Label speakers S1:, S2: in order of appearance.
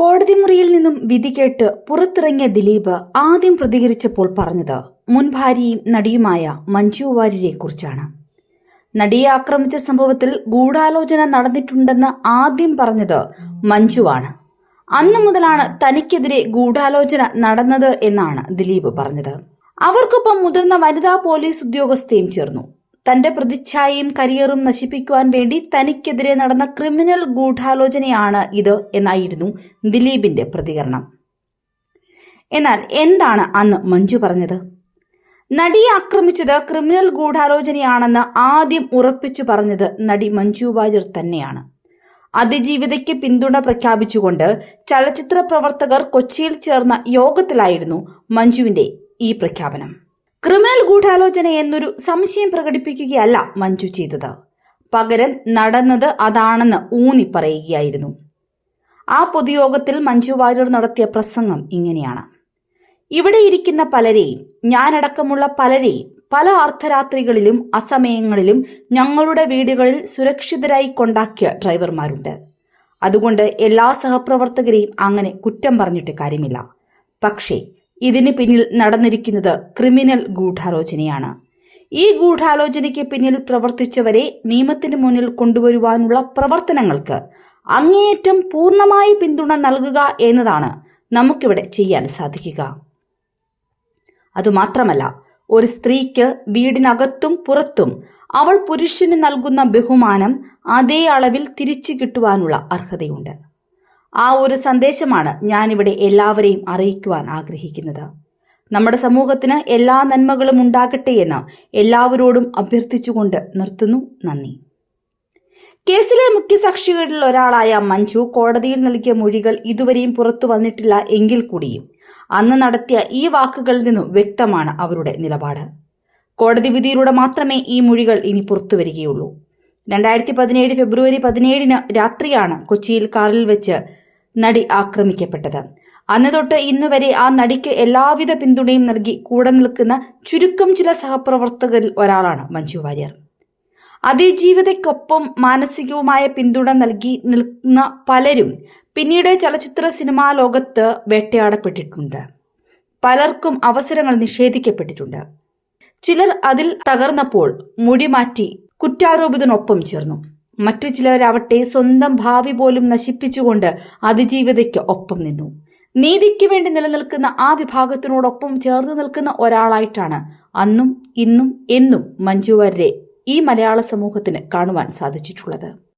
S1: കോടതി മുറിയിൽ നിന്നും വിധി കേട്ട് പുറത്തിറങ്ങിയ ദിലീപ് ആദ്യം പ്രതികരിച്ചപ്പോൾ പറഞ്ഞത് മുൻ ഭാര്യയും നടിയുമായ മഞ്ജു വാര്യരെ കുറിച്ചാണ്. നടിയെ ആക്രമിച്ച സംഭവത്തിൽ ഗൂഢാലോചന നടന്നിട്ടുണ്ടെന്ന് ആദ്യം പറഞ്ഞത് മഞ്ജുവാണ്. അന്നു മുതലാണ് തനിക്കെതിരെ ഗൂഢാലോചന നടന്നത് എന്നാണ് ദിലീപ് പറഞ്ഞത്. അവർക്കൊപ്പം മുതിർന്ന വനിതാ പോലീസ് ഉദ്യോഗസ്ഥയും ചേർന്നു. തന്റെ പ്രതിച്ഛായയും കരിയറും നശിപ്പിക്കുവാൻ വേണ്ടി തനിക്കെതിരെ നടന്ന ക്രിമിനൽ ഗൂഢാലോചനയാണ് ഇത് എന്നായിരുന്നു ദിലീപിന്റെ പ്രതികരണം. എന്നാൽ എന്താണ് അന്ന് മഞ്ജു പറഞ്ഞത്? നടിയെ ആക്രമിച്ചത് ക്രിമിനൽ ഗൂഢാലോചനയാണെന്ന് ആദ്യം ഉറപ്പിച്ചു പറഞ്ഞത് നടി മഞ്ജു വാര്യർ തന്നെയാണ്. അതിജീവിതയ്ക്ക് പിന്തുണ പ്രഖ്യാപിച്ചുകൊണ്ട് ചലച്ചിത്ര പ്രവർത്തകർ കൊച്ചിയിൽ ചേർന്ന യോഗത്തിലായിരുന്നു മഞ്ജുവിന്റെ ഈ പ്രഖ്യാപനം. ക്രിമിനൽ ഗൂഢാലോചന എന്നൊരു സംശയം പ്രകടിപ്പിക്കുകയല്ല മഞ്ജു ചെയ്തത്, പകരം നടന്നത് അതാണെന്ന് ഊന്നി പറയുകയായിരുന്നു. ആ പൊതുയോഗത്തിൽ മഞ്ജു വാര്യർ നടത്തിയ പ്രസംഗം ഇങ്ങനെയാണ്: ഇവിടെ ഇരിക്കുന്ന പലരെയും, ഞാനടക്കമുള്ള പലരെയും പല അർദ്ധരാത്രികളിലും അസമയങ്ങളിലും ഞങ്ങളുടെ വീടുകളിൽ സുരക്ഷിതരായി കൊണ്ടാക്കിയ ഡ്രൈവർമാരുണ്ട്. അതുകൊണ്ട് എല്ലാ സഹപ്രവർത്തകരെയും അങ്ങനെ കുറ്റം പറഞ്ഞിട്ട് കാര്യമില്ല. പക്ഷേ ഇതിന് പിന്നിൽ നടന്നിരിക്കുന്നത് ക്രിമിനൽ ഗൂഢാലോചനയാണ്. ഈ ഗൂഢാലോചനയ്ക്ക് പിന്നിൽ പ്രവർത്തിച്ചവരെ നിയമത്തിന് മുന്നിൽ കൊണ്ടുവരുവാനുള്ള പ്രവർത്തനങ്ങൾക്ക് അങ്ങേയറ്റം പൂർണ്ണമായി പിന്തുണ നൽകുക എന്നതാണ് നമുക്കിവിടെ ചെയ്യാൻ സാധിക്കുക. അതുമാത്രമല്ല, ഒരു സ്ത്രീക്ക് വീടിനകത്തും പുറത്തും അവൾ പുരുഷന് നൽകുന്ന ബഹുമാനം അതേ അളവിൽ തിരിച്ചു കിട്ടുവാനുള്ള അർഹതയുണ്ട്. ആ ഒരു സന്ദേശമാണ് ഞാനിവിടെ എല്ലാവരെയും അറിയിക്കുവാൻ ആഗ്രഹിക്കുന്നത്. നമ്മുടെ സമൂഹത്തിന് എല്ലാ നന്മകളും ഉണ്ടാകട്ടെ എന്ന് എല്ലാവരോടും അഭ്യർത്ഥിച്ചുകൊണ്ട് നിർത്തുന്നു. നന്ദി. കേസിലെ മുഖ്യസാക്ഷികളിൽ ഒരാളായ മഞ്ജു കോടതിയിൽ നൽകിയ മൊഴികൾ ഇതുവരെയും പുറത്തു വന്നിട്ടില്ല എങ്കിൽ കൂടിയും അന്ന് നടത്തിയ ഈ വാക്കുകളിൽ നിന്നും വ്യക്തമാണ് അവരുടെ നിലപാട്. കോടതി വിധിയിലൂടെ മാത്രമേ ഈ മൊഴികൾ ഇനി പുറത്തു വരികയുള്ളൂ. 2017 ഫെബ്രുവരി 17 രാത്രിയാണ് കൊച്ചിയിൽ കാറിൽ വെച്ച് നടി ആക്രമിക്കപ്പെട്ടത്. അന്ന് തൊട്ട് ഇന്നുവരെ ആ നടിക്ക് എല്ലാവിധ പിന്തുണയും നൽകി കൂടെ നിൽക്കുന്ന ചുരുക്കം ചില സഹപ്രവർത്തകരിൽ ഒരാളാണ് മഞ്ജു വാര്യർ. അതിജീവിതയ്ക്കൊപ്പം മാനസികവുമായ പിന്തുണ നൽകി നിൽക്കുന്ന പലരും പിന്നീട് ചലച്ചിത്ര സിനിമാ ലോകത്ത് വേട്ടയാടപ്പെട്ടിട്ടുണ്ട്. പലർക്കും അവസരങ്ങൾ നിഷേധിക്കപ്പെട്ടിട്ടുണ്ട്. ചിലർ അതിൽ തകർന്നപ്പോൾ മുടി മാറ്റി കുറ്റാരോപിതനൊപ്പം ചേർന്നു. മറ്റു ചിലരാവട്ടെ സ്വന്തം ഭാവി പോലും നശിപ്പിച്ചുകൊണ്ട് അതിജീവിതയ്ക്ക് ഒപ്പം നിന്നു. നീതിക്ക് വേണ്ടി നിലനിൽക്കുന്ന ആ വിഭാഗത്തിനോടൊപ്പം ചേർന്ന് നിൽക്കുന്ന ഒരാളായിട്ടാണ് അന്നും ഇന്നും എന്നും മഞ്ജു വാര്യരെ ഈ മലയാള സമൂഹത്തിന് കാണുവാൻ സാധിച്ചിട്ടുള്ളത്.